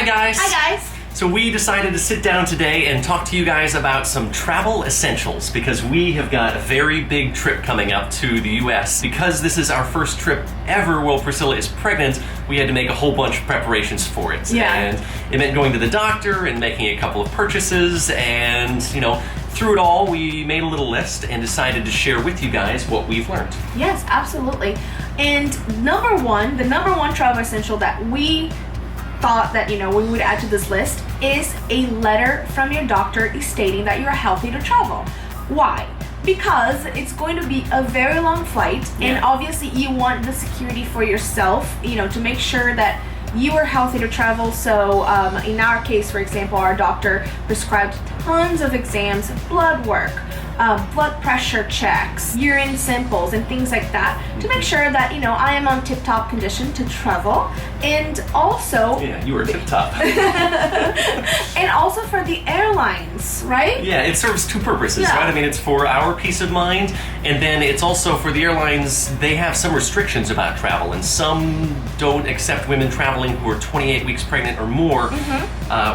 Hi guys! Hi guys! So we decided to sit down today and talk to you guys about some travel essentials because we have got a very big trip coming up to the US. Because this is our first trip ever while Priscilla is pregnant, we had to make a whole bunch of preparations for it. Yeah. And it meant going to the doctor and making a couple of purchases, and through it all we made a little list and decided to share with you guys what we've learned. Yes, absolutely. And the number one travel essential that we thought that we would add to this list is a letter from your doctor stating that you're healthy to travel. Why? Because it's going to be a very long flight, and obviously you want the security for yourself, to make sure that you are healthy to travel. So in our case, for example, our doctor prescribed tons of exams, blood work, blood pressure checks, urine samples, and things like that to make sure that I am on tip-top condition to travel. And also you were tip-top. and also for the airlines, right? Yeah, it serves two purposes, right? I mean, it's for our peace of mind, and then it's also for the airlines. They have some restrictions about travel, and some don't accept women traveling who are 28 weeks pregnant or more.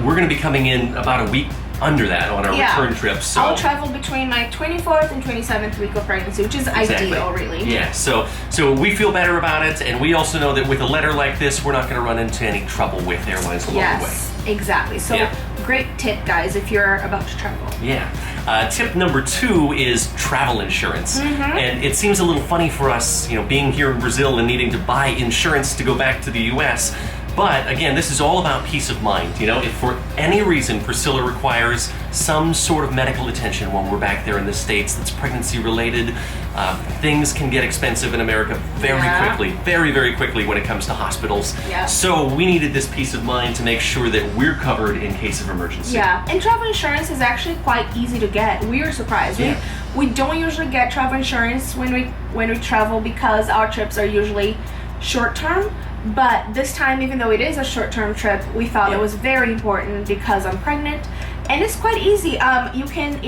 We're going to be coming in about a week under that on our return trip. So I'll travel between my 24th and 27th week of pregnancy, which is ideal, really. Yeah, so we feel better about it, and we also know that with a letter like this, we're not going to run into any trouble with airlines along the way. Yes, exactly. So great tip, guys, if you're about to travel. Yeah. Tip number 2 is travel insurance. And it seems a little funny for us, being here in Brazil and needing to buy insurance to go back to the US. But again, this is all about peace of mind. If for any reason Priscilla requires some sort of medical attention while we're back there in the States that's pregnancy related, things can get expensive in America very quickly, very, very quickly when it comes to hospitals. So we needed this peace of mind to make sure that we're covered in case of emergency. Yeah, and travel insurance is actually quite easy to get. We were surprised. We don't usually get travel insurance when we travel because our trips are usually short term. But this time, even though it is a short-term trip, we thought it was very important because I'm pregnant, and it's quite easy. You can,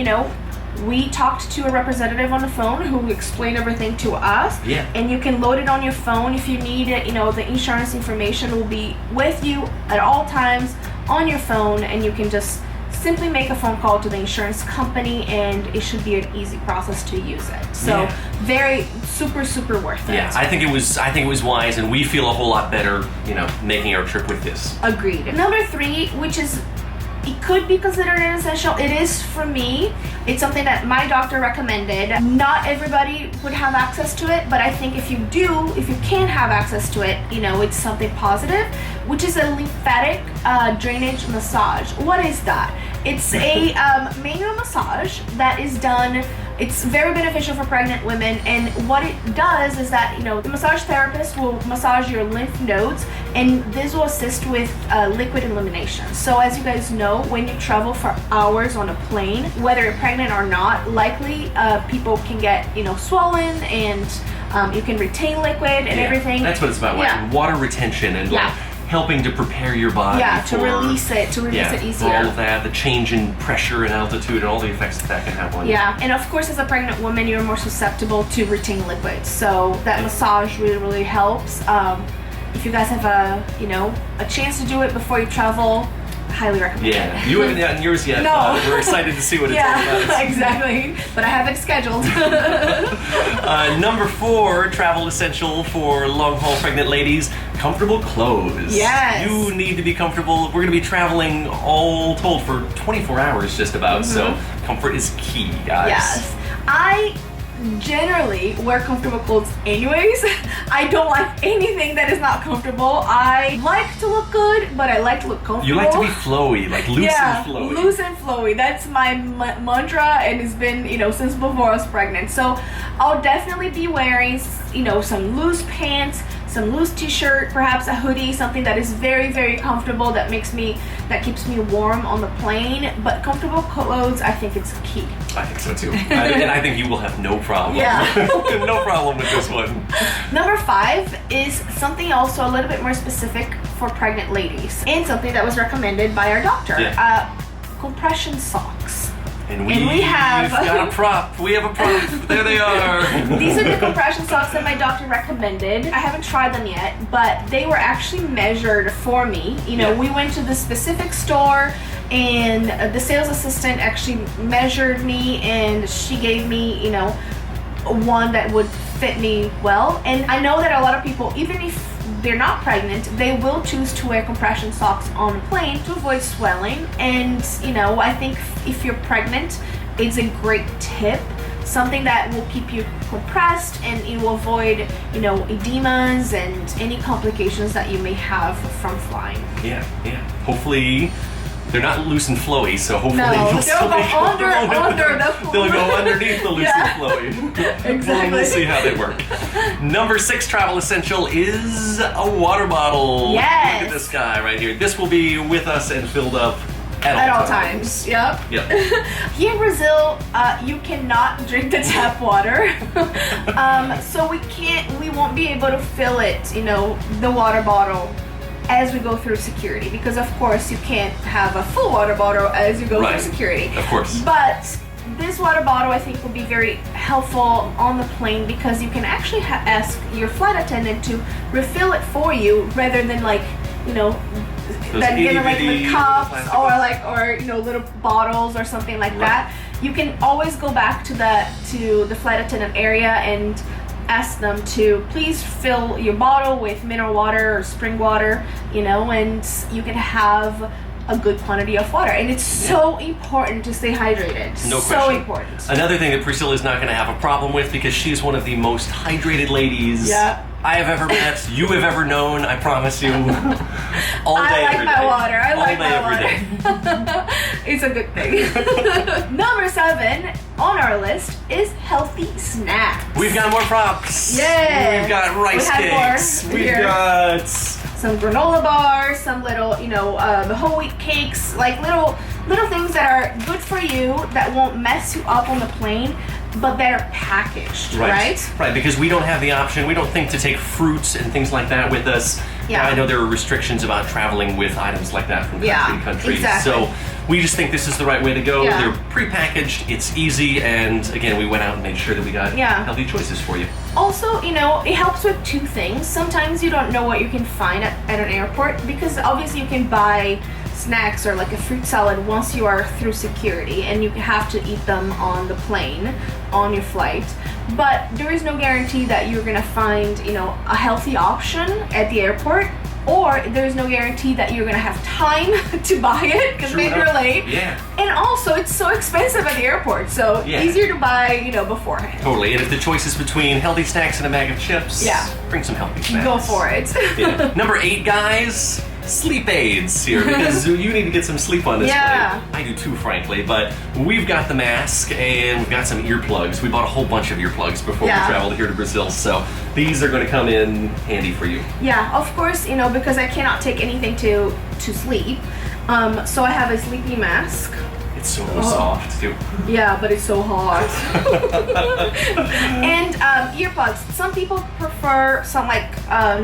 we talked to a representative on the phone who explained everything to us, and you can load it on your phone if you need it. The insurance information will be with you at all times on your phone, and you can just simply make a phone call to the insurance company, and it should be an easy process to use it. So very super worth it. Yeah, I think it was wise, and we feel a whole lot better, making our trip with this. Agreed. Number 3, which is, it could be considered an essential. It is for me. It's something that my doctor recommended. Not everybody would have access to it, but I think if you can have access to it, it's something positive, which is a lymphatic drainage massage. What is that? It's a manual massage that is done. It's very beneficial for pregnant women, and what it does is that the massage therapist will massage your lymph nodes, and this will assist with liquid elimination. So as you guys know, when you travel for hours on a plane, whether you're pregnant or not, likely people can get like, and you can retain liquid and everything. That's what it's about, like water retention and like helping to prepare your body to release it easier. For all of that, the change in pressure and altitude and all the effects that can have on you. Yeah, and of course as a pregnant woman, you're more susceptible to retain liquids. So that massage really helps. If you guys have a chance to do it before you travel, highly recommend it. You haven't gotten yours yet. No. We're excited to see what it's all about. Exactly. But I have it scheduled. Number 4, travel essential for long-haul pregnant ladies, comfortable clothes. Yes. You need to be comfortable. We're going to be traveling all told for 24 hours just about, so comfort is key, guys. Yes. I generally wear comfortable clothes anyways. I don't like anything that is not comfortable. I like to look good, but I like to look comfortable. You like to be flowy, like loose and flowy. Loose and flowy. That's my mantra, and it's been, since before I was pregnant. So I'll definitely be wearing, some loose pants, some loose t-shirt, perhaps a hoodie, something that is very, very comfortable, that keeps me warm on the plane. But comfortable clothes, I think it's key. I think so too. And I think you will have no problem. No problem with this one. Number 5 is something also a little bit more specific for pregnant ladies, and something that was recommended by our doctor. Compression socks. And we have got a prop. We have a prop. There they are. These are the compression socks that my doctor recommended. I haven't tried them yet, but they were actually measured for me. You know, we went to the specific store, and the sales assistant actually measured me, and she gave me, you know, one that would fit me well. And I know that a lot of people, even if they're not pregnant, they will choose to wear compression socks on a plane to avoid swelling. And you know, I think if you're pregnant, it's a great tip, something that will keep you compressed, and it will avoid, you know, edemas and any complications that you may have from flying. Yeah. Hopefully they're not loose and flowy, so hopefully they'll go under the pool. They'll go underneath the loose and flowy. Exactly. We'll see how they work. Number 6 travel essential is a water bottle. Yes. Look at this guy right here. This will be with us and filled up at all times. Yep. Here in Brazil, you cannot drink the tap water. So we won't be able to fill it, you know, the water bottle as we go through security, because of course you can't have a full water bottle as you go through security. Of course. But this water bottle, I think, will be very helpful on the plane, because you can actually ask your flight attendant to refill it for you, rather than, like, you know, that given like with cups or you know, little bottles or something like that. You can always go back to the flight attendant area and ask them to please fill your bottle with mineral water or spring water, you know, and you can have a good quantity of water. And it's so important to stay hydrated. No so question. Important. Another thing that Priscilla is not going to have a problem with, because she's one of the most hydrated ladies I have ever met, you have ever known, I promise you. All day, I like my water. I All like day, my water. It's a good thing. Number 7 on our list is healthy snacks. We've got more props. Yeah. We've got rice cakes. We've got some granola bars, some little, you know, the whole wheat cakes, like little things that are good for you, that won't mess you up on the plane, but that are packaged, right? Right, because we don't have the option, we don't think to take fruits and things like that with us. Yeah. I know there are restrictions about traveling with items like that from country to country. Exactly. So we just think this is the right way to go. Yeah. They're pre-packaged, it's easy, and again, we went out and made sure that we got healthy choices for you. Also, you know, it helps with 2 things. Sometimes you don't know what you can find at an airport, because obviously you can buy snacks or like a fruit salad once you are through security, and you have to eat them on the plane, on your flight. But there is no guarantee that you're gonna find, you know, a healthy option at the airport, or there's no guarantee that you're gonna have time to buy it, because maybe you're late. Yeah. And also, it's so expensive at the airport, so easier to buy, you know, beforehand. Totally. And if the choice is between healthy snacks and a bag of chips, bring some healthy snacks. Go for it. Number 8, guys. Sleep aids here, because you need to get some sleep on this flight. I do too, frankly, but we've got the mask and we've got some earplugs. We bought a whole bunch of earplugs before we traveled here to Brazil, so these are going to come in handy for you. Yeah, of course, you know, because I cannot take anything to sleep, so I have a sleepy mask. It's so soft too. Yeah, but it's so hot. And earplugs. Some people prefer some like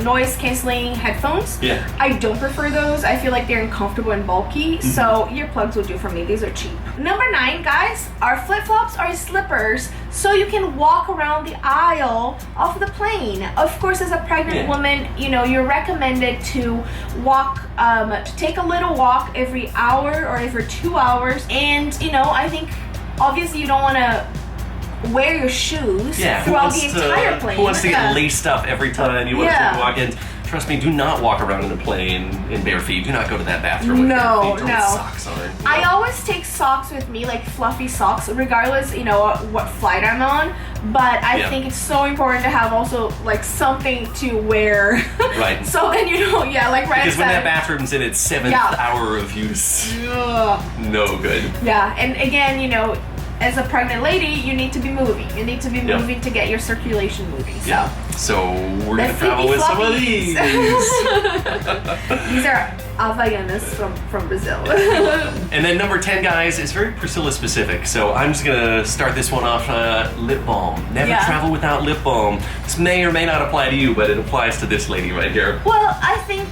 noise canceling headphones. Yeah. I don't prefer those. I feel like they're uncomfortable and bulky. So earplugs will do for me. These are cheap. Number 9, guys, are flip-flops or slippers, so you can walk around the aisle of the plane. Of course, as a pregnant woman, you know, you're recommended to walk, to take a little walk every hour or every 2 hours. And, you know, I think obviously you don't want to wear your shoes throughout the entire plane. Who wants to get laced up every time you want to walk in? Trust me, do not walk around in a plane in bare feet. Do not go to that bathroom with bare feet or with socks on. I always take socks with me, like fluffy socks, regardless, you know, what flight I'm on. But I think it's so important to have also like something to wear. Right. So then, you know, like right because when that bathroom's in its 7th hour of use, no good. Yeah, and again, you know, as a pregnant lady, you need to be moving. You need to be moving to get your circulation moving. So, so we're going to travel with some of these. These are Havaianas from Brazil. And then number 10, guys, is very Priscilla specific. So I'm just going to start this one off. Lip balm. Never travel without lip balm. This may or may not apply to you, but it applies to this lady right here. Well, I think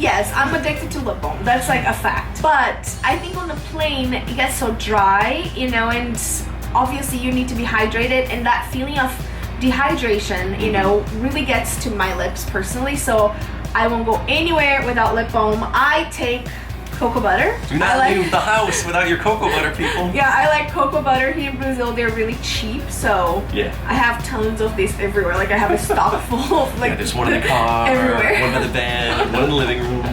Yes, I'm addicted to lip balm. That's like a fact. But I think on the plane, it gets so dry, you know, and obviously you need to be hydrated, and that feeling of dehydration, you know, really gets to my lips personally. So I won't go anywhere without lip balm. I take cocoa butter. Do not leave the house without your cocoa butter, people. Yeah, I like cocoa butter here in Brazil. They're really cheap, so yeah. I have tons of these everywhere. Like I have a stock full of like there's one in the car, everywhere. one by the bed, one in the living room.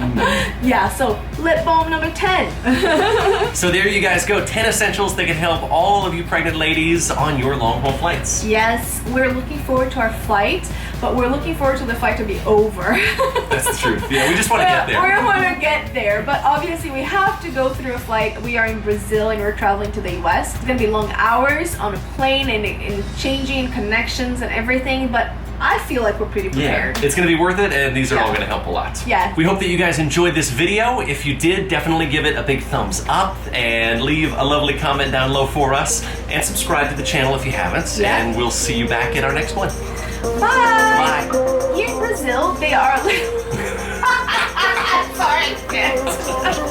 Yeah, so lip balm number 10. So there you guys go, 10 essentials that can help all of you pregnant ladies on your long haul flights. Yes, we're looking forward to our flight, but we're looking forward to the flight to be over. That's the truth. Yeah, we just want to get there. We want to get there, but obviously we have to go through a flight. We are in Brazil and we're traveling to the US. It's gonna be long hours on a plane and changing connections and everything, but I feel like we're pretty prepared. Yeah, it's gonna be worth it, and these are all gonna help a lot. Yeah. We hope that you guys enjoyed this video. If you did, definitely give it a big thumbs up and leave a lovely comment down low for us, and subscribe to the channel if you haven't. Yeah. And we'll see you back in our next one. Bye. Bye. Here in Brazil, they are. Sorry, kids.